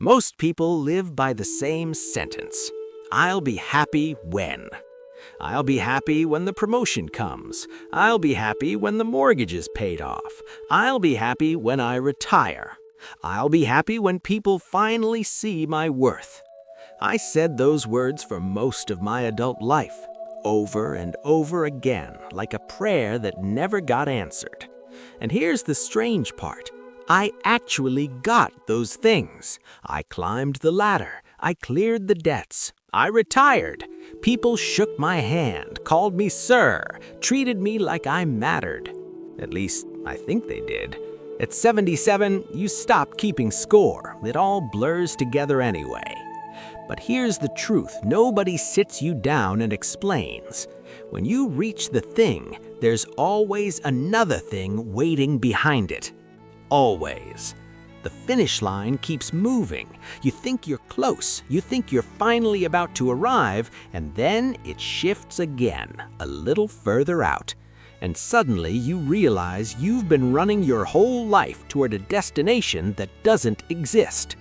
Most people live by the same sentence. I'll be happy when. I'll be happy when the promotion comes. I'll be happy when the mortgage is paid off. I'll be happy when I retire. I'll be happy when people finally see my worth. I said those words for most of my adult life, over and over again, like a prayer that never got answered. And here's the strange part. I actually got those things. I climbed the ladder. I cleared the debts. I retired. People shook my hand, called me sir, treated me like I mattered. At least, I think they did. At 77, you stop keeping score. It all blurs together anyway. But here's the truth. Nobody sits you down and explains. When you reach the thing, there's always another thing waiting behind it. Always. The finish line keeps moving. You think you're close. You think you're finally about to arrive, and then it shifts again, a little further out. And suddenly you realize you've been running your whole life toward a destination that doesn't exist.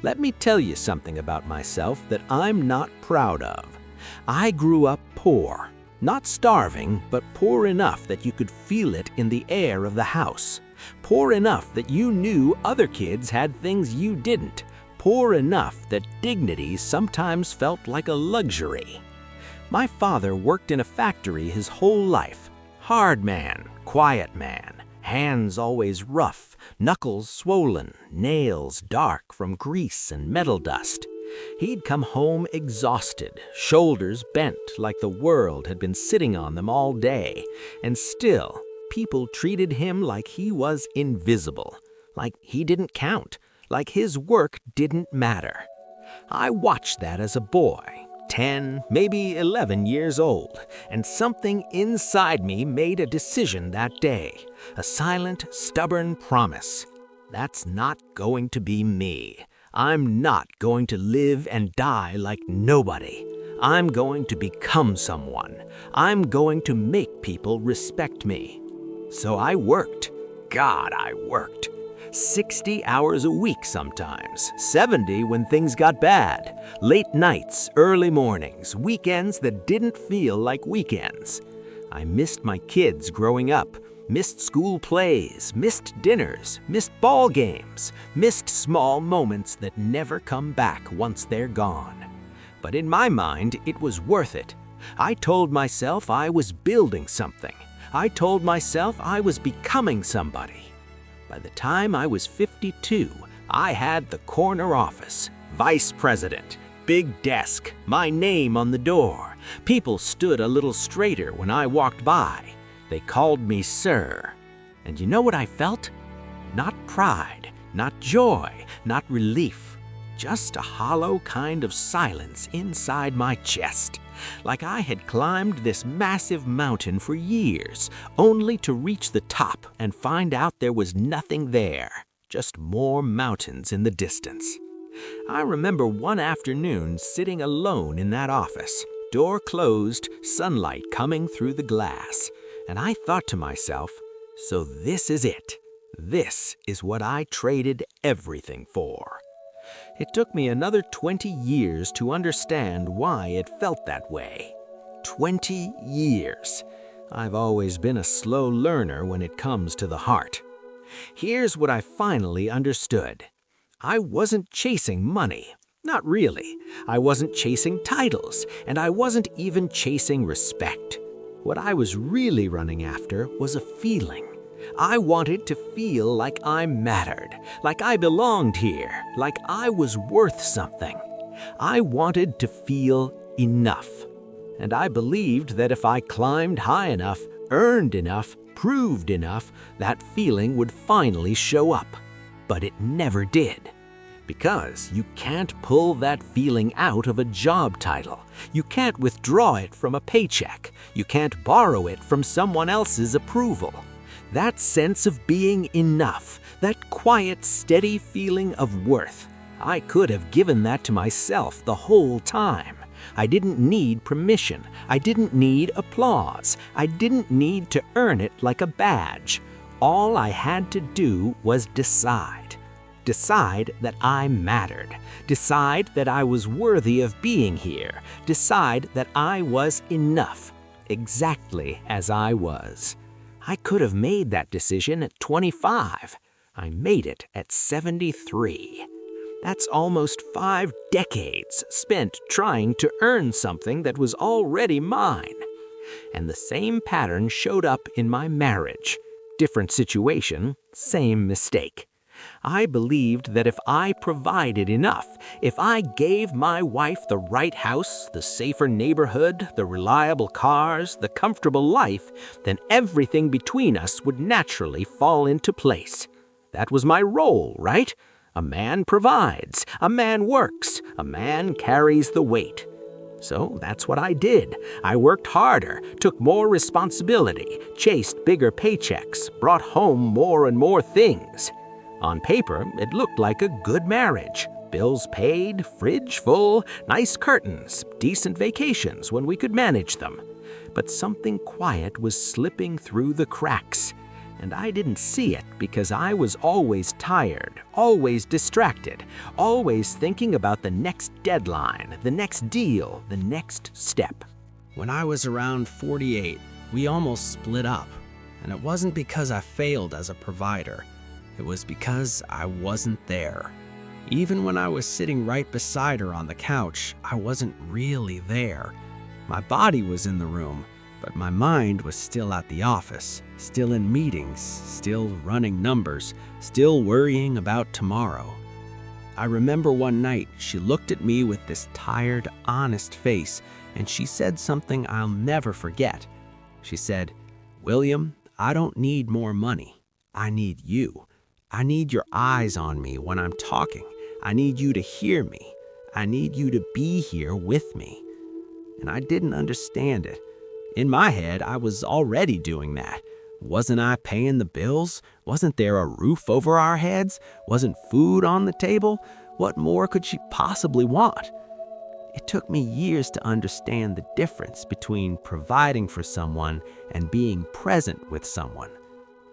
Let me tell you something about myself that I'm not proud of. I grew up poor. Not starving, but poor enough that you could feel it in the air of the house. Poor enough that you knew other kids had things you didn't. Poor enough that dignity sometimes felt like a luxury. My father worked in a factory his whole life. Hard man, quiet man, hands always rough, knuckles swollen, nails dark from grease and metal dust. He'd come home exhausted, shoulders bent like the world had been sitting on them all day, and still, people treated him like he was invisible, like he didn't count, like his work didn't matter. I watched that as a boy, 10, maybe 11 years old, and something inside me made a decision that day, a silent, stubborn promise. That's not going to be me. I'm not going to live and die like nobody. I'm going to become someone. I'm going to make people respect me. So I worked. God, I worked. 60 hours a week sometimes, 70 when things got bad. Late nights, early mornings, weekends that didn't feel like weekends. I missed my kids growing up, missed school plays, missed dinners, missed ball games, missed small moments that never come back once they're gone. But in my mind, it was worth it. I told myself I was building something. I told myself I was becoming somebody. By the time I was 52, I had the corner office, vice president, big desk, my name on the door. People stood a little straighter when I walked by. They called me sir. And you know what I felt? Not pride, not joy, not relief. Just a hollow kind of silence inside my chest. Like I had climbed this massive mountain for years, only to reach the top and find out there was nothing there, just more mountains in the distance. I remember one afternoon sitting alone in that office, door closed, sunlight coming through the glass. And I thought to myself, so this is it. This is what I traded everything for. It took me another 20 years to understand why it felt that way. 20 years. I've always been a slow learner when it comes to the heart. Here's what I finally understood. I wasn't chasing money. Not really. I wasn't chasing titles, and I wasn't even chasing respect. What I was really running after was a feeling. I wanted to feel like I mattered, like I belonged here, like I was worth something. I wanted to feel enough. And I believed that if I climbed high enough, earned enough, proved enough, that feeling would finally show up. But it never did. Because you can't pull that feeling out of a job title. You can't withdraw it from a paycheck. You can't borrow it from someone else's approval. That sense of being enough, that quiet, steady feeling of worth, I could have given that to myself the whole time. I didn't need permission. I didn't need applause. I didn't need to earn it like a badge. All I had to do was decide. Decide that I mattered. Decide that I was worthy of being here. Decide that I was enough, exactly as I was. I could have made that decision at 25. I made it at 73. That's almost 5 decades spent trying to earn something that was already mine. And the same pattern showed up in my marriage. Different situation, same mistake. I believed that if I provided enough, if I gave my wife the right house, the safer neighborhood, the reliable cars, the comfortable life, then everything between us would naturally fall into place. That was my role, right? A man provides, a man works, a man carries the weight. So that's what I did. I worked harder, took more responsibility, chased bigger paychecks, brought home more and more things. On paper, it looked like a good marriage. Bills paid, fridge full, nice curtains, decent vacations when we could manage them. But something quiet was slipping through the cracks. And I didn't see it because I was always tired, always distracted, always thinking about the next deadline, the next deal, the next step. When I was around 48, we almost split up. And it wasn't because I failed as a provider. It was because I wasn't there. Even when I was sitting right beside her on the couch, I wasn't really there. My body was in the room, but my mind was still at the office, still in meetings, still running numbers, still worrying about tomorrow. I remember one night she looked at me with this tired, honest face, and she said something I'll never forget. She said, "William, I don't need more money. I need you. I need your eyes on me when I'm talking. I need you to hear me. I need you to be here with me." And I didn't understand it. In my head, I was already doing that. Wasn't I paying the bills? Wasn't there a roof over our heads? Wasn't food on the table? What more could she possibly want? It took me years to understand the difference between providing for someone and being present with someone.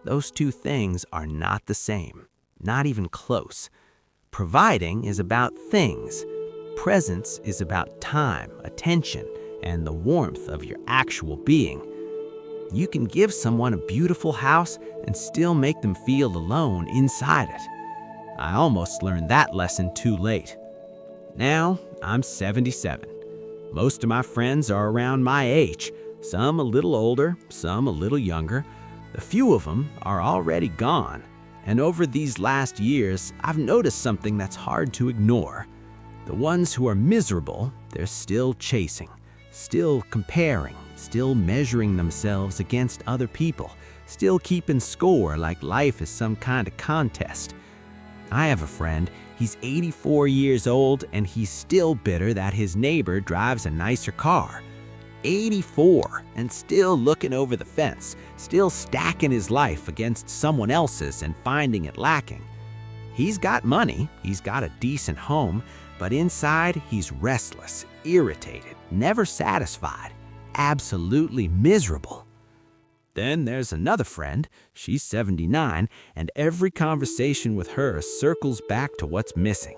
Those two things are not the same, not even close. Providing is about things. Presence is about time, attention, and the warmth of your actual being. You can give someone a beautiful house and still make them feel alone inside it. I almost learned that lesson too late. Now, I'm 77. Most of my friends are around my age, some a little older, some a little younger. A few of them are already gone, and over these last years, I've noticed something that's hard to ignore. The ones who are miserable, they're still chasing, still comparing, still measuring themselves against other people, still keeping score like life is some kind of contest. I have a friend, he's 84 years old, and he's still bitter that his neighbor drives a nicer car. 84 and still looking over the fence, still stacking his life against someone else's and finding it lacking. He's got money, he's got a decent home, but inside he's restless, irritated, never satisfied, absolutely miserable. Then there's another friend, she's 79, and every conversation with her circles back to what's missing.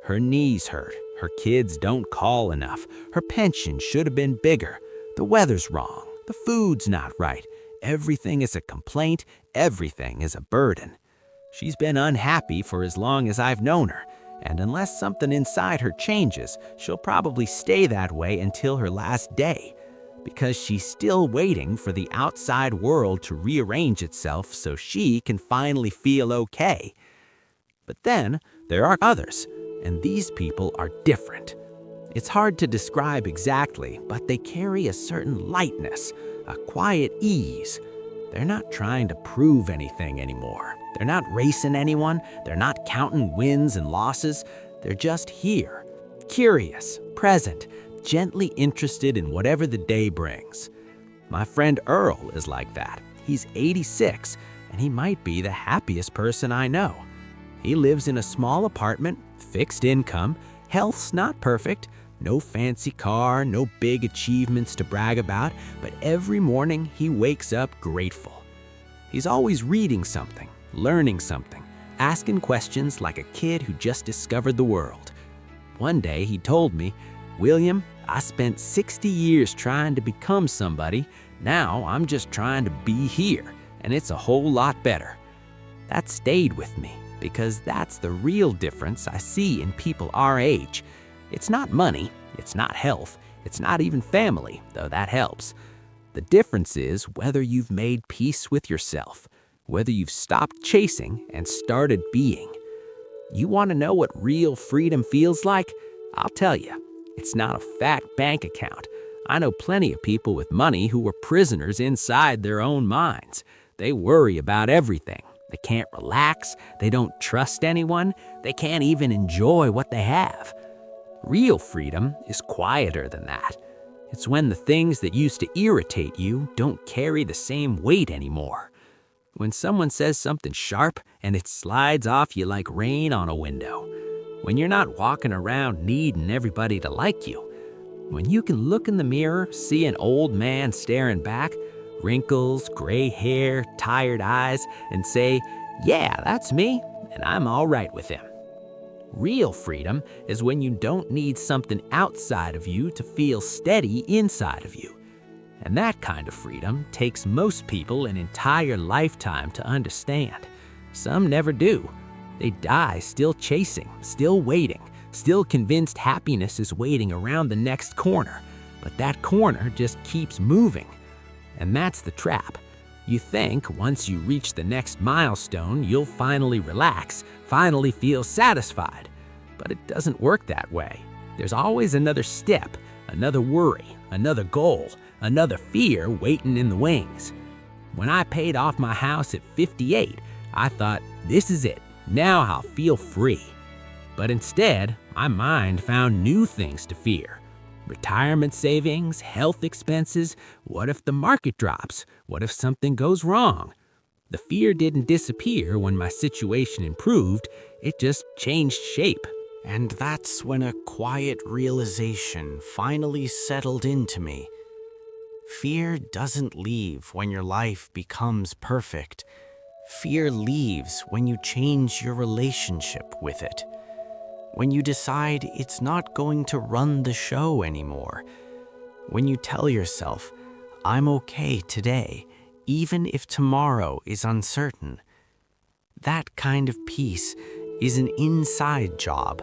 Her knees hurt, her kids don't call enough, her pension should have been bigger, the weather's wrong, the food's not right, everything is a complaint, everything is a burden. She's been unhappy for as long as I've known her, and unless something inside her changes, she'll probably stay that way until her last day, because she's still waiting for the outside world to rearrange itself so she can finally feel okay. But then there are others, and these people are different. It's hard to describe exactly, but they carry a certain lightness, a quiet ease. They're not trying to prove anything anymore. They're not racing anyone. They're not counting wins and losses. They're just here, curious, present, gently interested in whatever the day brings. My friend Earl is like that. He's 86, and he might be the happiest person I know. He lives in a small apartment, fixed income, health's not perfect, no fancy car, no big achievements to brag about, but every morning he wakes up grateful. He's always reading something, learning something, asking questions like a kid who just discovered the world. One day he told me, "William, I spent 60 years trying to become somebody. Now I'm just trying to be here, and it's a whole lot better." That stayed with me because that's the real difference I see in people our age. It's not money, it's not health, it's not even family, though that helps. The difference is whether you've made peace with yourself, whether you've stopped chasing and started being. You want to know what real freedom feels like? I'll tell you, it's not a fat bank account. I know plenty of people with money who were prisoners inside their own minds. They worry about everything. They can't relax, they don't trust anyone, they can't even enjoy what they have. Real freedom is quieter than that. It's when the things that used to irritate you don't carry the same weight anymore. When someone says something sharp and it slides off you like rain on a window. When you're not walking around needing everybody to like you. When you can look in the mirror, see an old man staring back, wrinkles, gray hair, tired eyes, and say, "Yeah, that's me, and I'm all right with him." Real freedom is when you don't need something outside of you to feel steady inside of you. And that kind of freedom takes most people an entire lifetime to understand. Some never do. They die still chasing, still waiting, still convinced happiness is waiting around the next corner. But that corner just keeps moving. And that's the trap. You think once you reach the next milestone, you'll finally relax, finally feel satisfied. But it doesn't work that way. There's always another step, another worry, another goal, another fear waiting in the wings. When I paid off my house at 58, I thought, this is it. Now I'll feel free. But instead, my mind found new things to fear. Retirement savings, health expenses. What if the market drops? What if something goes wrong? The fear didn't disappear when my situation improved, it just changed shape. And that's when a quiet realization finally settled into me. Fear doesn't leave when your life becomes perfect. Fear leaves when you change your relationship with it. When you decide it's not going to run the show anymore. When you tell yourself, I'm okay today, even if tomorrow is uncertain. That kind of peace is an inside job.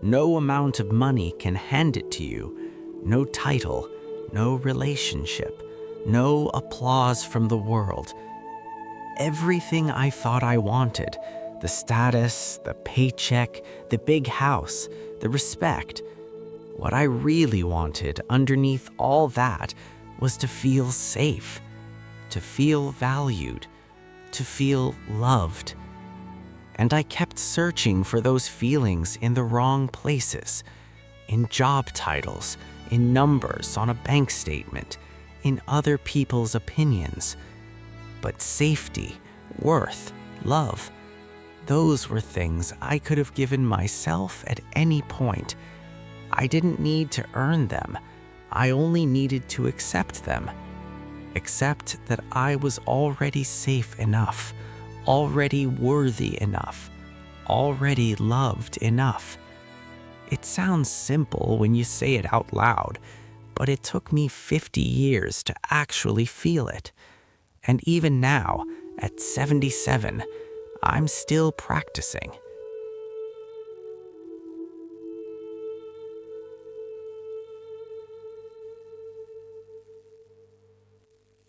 No amount of money can hand it to you. No title, no relationship, no applause from the world. Everything I thought I wanted, the status, the paycheck, the big house, the respect. What I really wanted underneath all that was to feel safe, to feel valued, to feel loved. And I kept searching for those feelings in the wrong places, in job titles, in numbers on a bank statement, in other people's opinions. But safety, worth, love, those were things I could have given myself at any point. I didn't need to earn them. I only needed to accept them. Accept that I was already safe enough, already worthy enough, already loved enough. It sounds simple when you say it out loud, but it took me 50 years to actually feel it. And even now, at 77, I'm still practicing.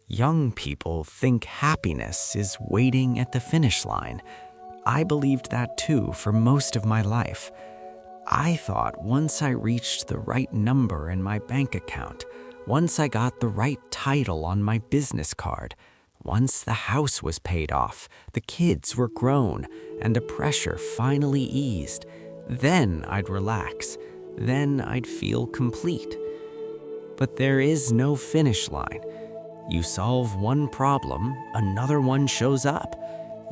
Young people think happiness is waiting at the finish line. I believed that too for most of my life. I thought once I reached the right number in my bank account, once I got the right title on my business card, once the house was paid off, the kids were grown, and the pressure finally eased, then I'd relax, then I'd feel complete. But there is no finish line. You solve one problem, another one shows up.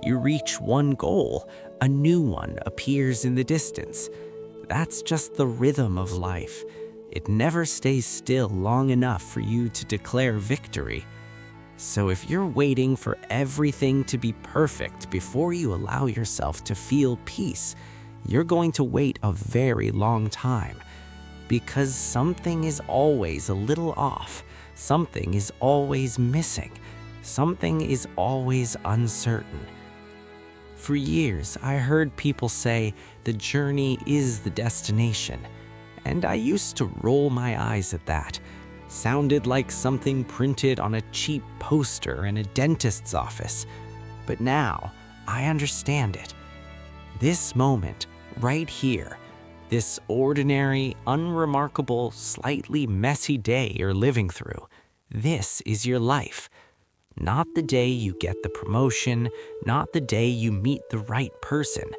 You reach one goal, a new one appears in the distance. That's just the rhythm of life. It never stays still long enough for you to declare victory. So if you're waiting for everything to be perfect before you allow yourself to feel peace, you're going to wait a very long time. Because something is always a little off, something is always missing, something is always uncertain. For years, I heard people say the journey is the destination, and I used to roll my eyes at that. Sounded like something printed on a cheap poster in a dentist's office. But now, I understand it. This moment, right here, this ordinary, unremarkable, slightly messy day you're living through, this is your life. Not the day you get the promotion, not the day you meet the right person,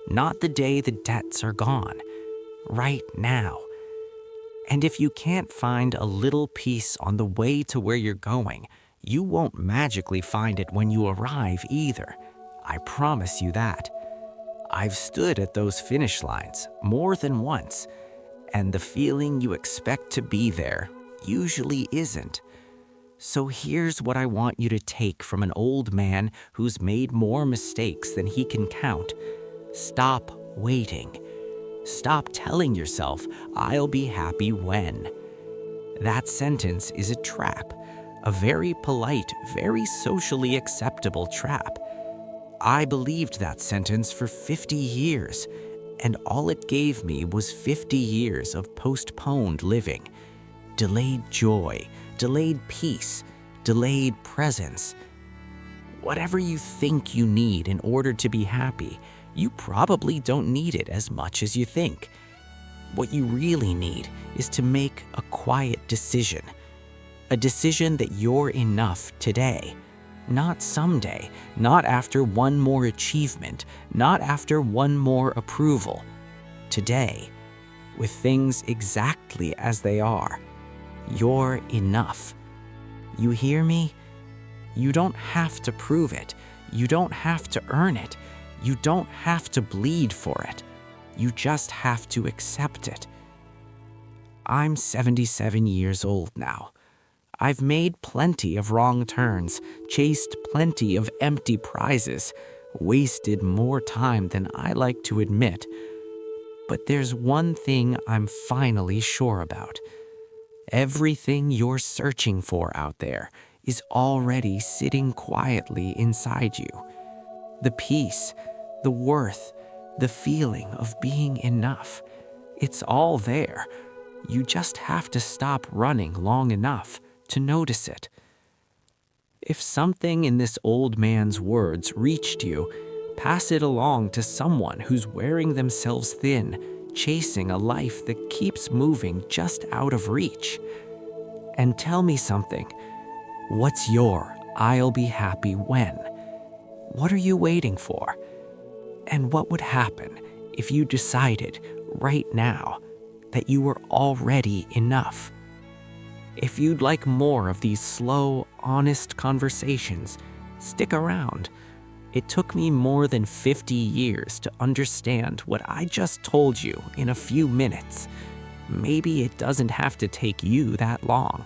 not the day the debts are gone. Right now. And if you can't find a little peace on the way to where you're going, you won't magically find it when you arrive either. I promise you that. I've stood at those finish lines more than once, and the feeling you expect to be there usually isn't. So here's what I want you to take from an old man who's made more mistakes than he can count. Stop waiting. Stop telling yourself, "I'll be happy when." That sentence is a trap, a very polite, very socially acceptable trap. I believed that sentence for 50 years, and all it gave me was 50 years of postponed living. Delayed joy, delayed peace, delayed presence. Whatever you think you need in order to be happy, you probably don't need it as much as you think. What you really need is to make a quiet decision. A decision that you're enough today. Not someday, not after one more achievement, not after one more approval. Today, with things exactly as they are. You're enough. You hear me? You don't have to prove it. You don't have to earn it. You don't have to bleed for it. You just have to accept it. I'm 77 years old now. I've made plenty of wrong turns, chased plenty of empty prizes, wasted more time than I like to admit. But there's one thing I'm finally sure about. Everything you're searching for out there is already sitting quietly inside you. The peace, the worth, the feeling of being enough. It's all there. You just have to stop running long enough to notice it. If something in this old man's words reached you, pass it along to someone who's wearing themselves thin, chasing a life that keeps moving just out of reach. And tell me something. What's your "I'll be happy when"? What are you waiting for? And what would happen if you decided right now that you were already enough? If you'd like more of these slow, honest conversations, stick around. It took me more than 50 years to understand what I just told you in a few minutes. Maybe it doesn't have to take you that long.